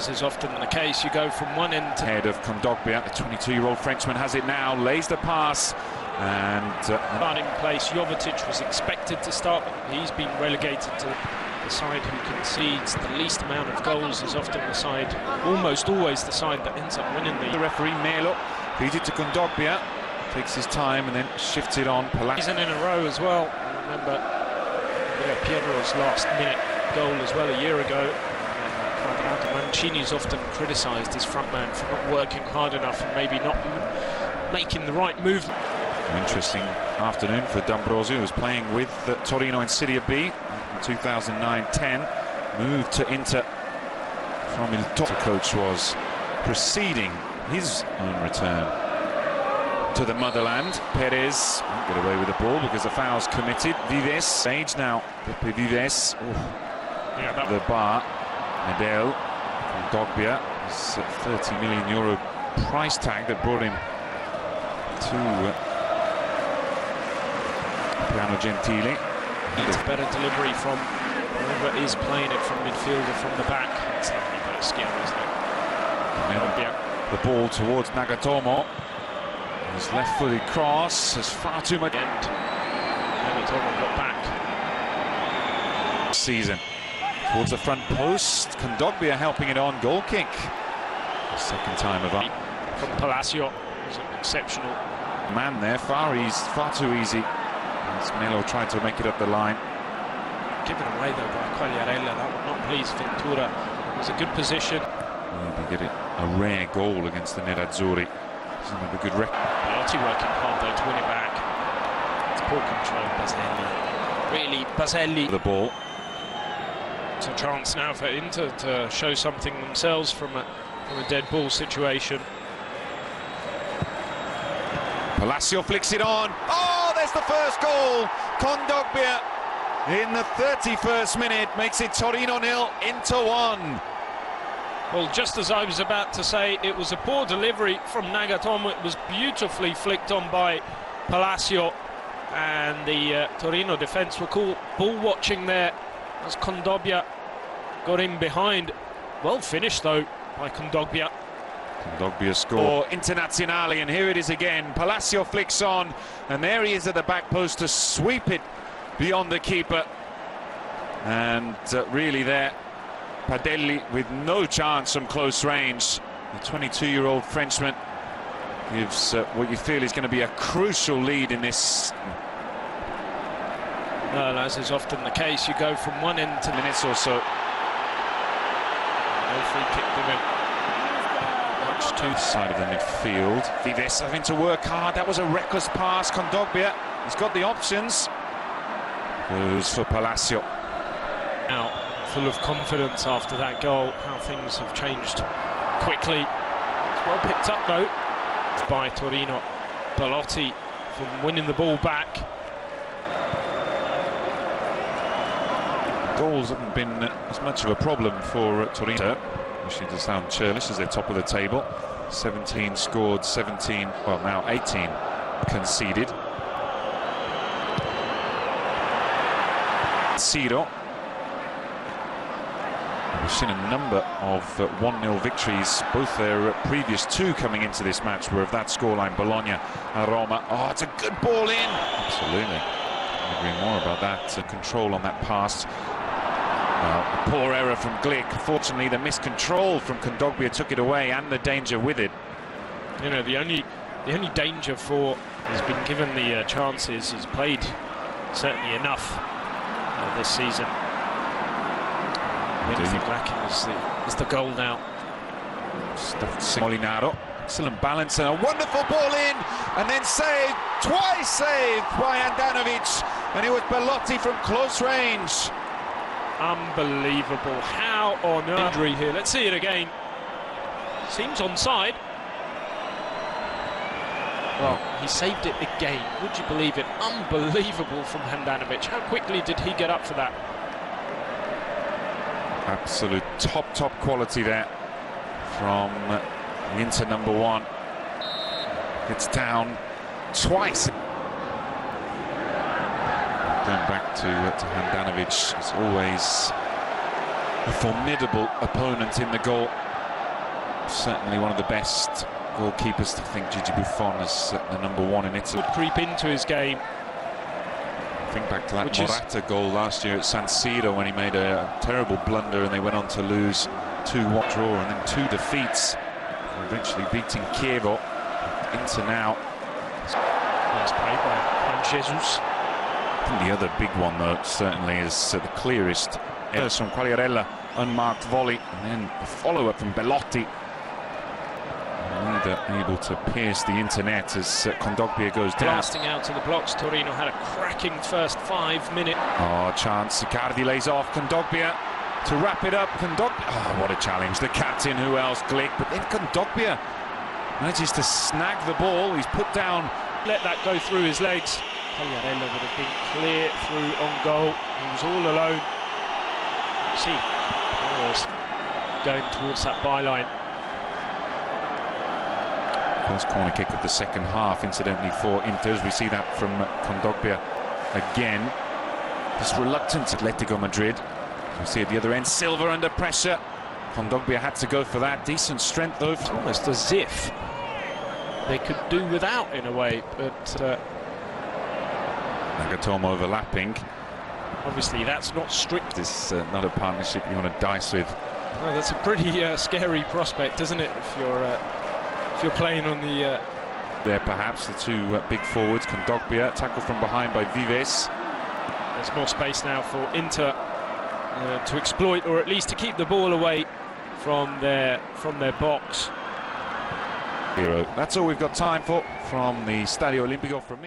as is often the case, you go from one end to head of Kondogbia. The 22-year-old Frenchman has it now, lays the pass, and starting place. Jovetic was expected to start, but he's been relegated to the side who concedes the least amount of goals. Is often the side, almost always the side that ends up winning the referee Melo feeds it to Kondogbia, takes his time and then shifts it on. Season in a row as well. Remember Piero's last minute goal as well a year ago. Mancini's often criticised his front man for not working hard enough and maybe not making the right move. An interesting afternoon for D'Ambrosio, who was playing with Torino in Serie B in 2009-10. Moved to Inter from Il Toro. The coach was preceding his own return to the motherland. Perez won't get away with the ball because the foul's committed. Vives, age now. Pepe Vives. Yeah, the bar. Medel. Kondogbia. It's a €30 million price tag that brought him to Piano Gentile. It's better delivery from whoever is playing it from midfield or from the back. It's definitely better skill, isn't it? The ball towards Nagatomo. His left-footed cross has far too much. And Nagatomo got back. Season towards the front post. Kondogbia helping it on. Goal kick. Second time of up. From Palacio. It was an exceptional man there. Far too easy. As Melo tried to make it up the line. Given away though by Quagliarella. That would not please Ventura. It was a good position. Maybe get it a rare goal against the Nerazzurri. Doesn't have a good record. Belotti working hard though to win it back. It's poor control, Baselli. Really, Baselli. The ball. It's a chance now for Inter to show something themselves from a dead ball situation. Palacio flicks it on. Oh, there's the first goal. Kondogbia in the 31st minute makes it Torino 0, Inter 1. Well, just as I was about to say, it was a poor delivery from Nagatomo. It was beautifully flicked on by Palacio, and the Torino defence were cool. Ball watching there as Kondogbia got in behind. Well finished though by Kondogbia. Kondogbia score Internazionale, and here it is again. Palacio flicks on, and there he is at the back post to sweep it beyond the keeper. And really there, Padelli with no chance from close range. The 22-year-old Frenchman gives what you feel is going to be a crucial lead in this. Well, as is often the case, you go from one end to minutes or so. No free kick given. Much to side of the midfield. Vives having to work hard. That was a reckless pass. Kondogbia, he's got the options. Goes for Palacio. Now, full of confidence after that goal. How things have changed quickly. It's well picked up though by Torino. Belotti from winning the ball back. Goals haven't been as much of a problem for Torino, which to sound churlish as they're top of the table. 17 scored, 17, well now 18 conceded. Ciro. We've seen a number of 1-0 victories. Both their previous two coming into this match were of that scoreline. Bologna and Roma. Oh, it's a good ball in. Absolutely. I agree more about that. Control on that pass. A poor error from Glick. Fortunately, the miscontrol from Kondogbia took it away, and the danger with it. You know, the only danger for has been given the chances. He's played certainly enough this season. Anything lacking is the goal now. Molinaro, excellent balance and a wonderful ball in, and then saved, twice saved by Handanovic, and it was Belotti from close range. Unbelievable. How on earth? Injury here. Let's see it again. Seems onside. Well, he saved it again. Would you believe it? Unbelievable from Handanovic. How quickly did he get up for that? Absolute top quality there from Inter number 1. It's down twice. Going back to Handanovic, is always a formidable opponent in the goal. certainly one of the best goalkeepers. I think Gigi Buffon is the #1 in Italy. Would creep into his game. Think back to that Morata goal last year at San Siro when he made a terrible blunder and they went on to lose 2-1 draw and then 2 defeats, eventually beating Chievo. Inter now. Nice play by Juan Jesus. I think the other big one though certainly is the clearest. It's from Quagliarella, unmarked volley, and then a follow-up from Belotti. Neither able to pierce the internet as Kondogbia goes down. Blasting out to the blocks, Torino had a cracking first 5 minutes. Oh, chance. Icardi lays off. Kondogbia to wrap it up. Kondogbia. Oh, what a challenge. The captain, who else? Glick. But then Kondogbia manages to snag the ball. He's put down. Let that go through his legs. Quagliarella would have been clear through on goal. He was all alone. See, going towards that byline. First corner kick of the second half, incidentally, for Inter. We see that from Kondogbia again. This reluctant Atletico Madrid. We see at the other end, Silva under pressure. Kondogbia had to go for that. Decent strength, though. It's almost as if they could do without, in a way, but Nagatomo overlapping. Obviously, that's not strict. This is not a partnership you want to dice with. Well, that's a pretty scary prospect, isn't it? If you're playing on the there, perhaps the 2 big forwards. Kondogbia tackled from behind by Vives. There's more space now for Inter to exploit, or at least to keep the ball away from their box. That's all we've got time for from the Stadio Olimpico. From me.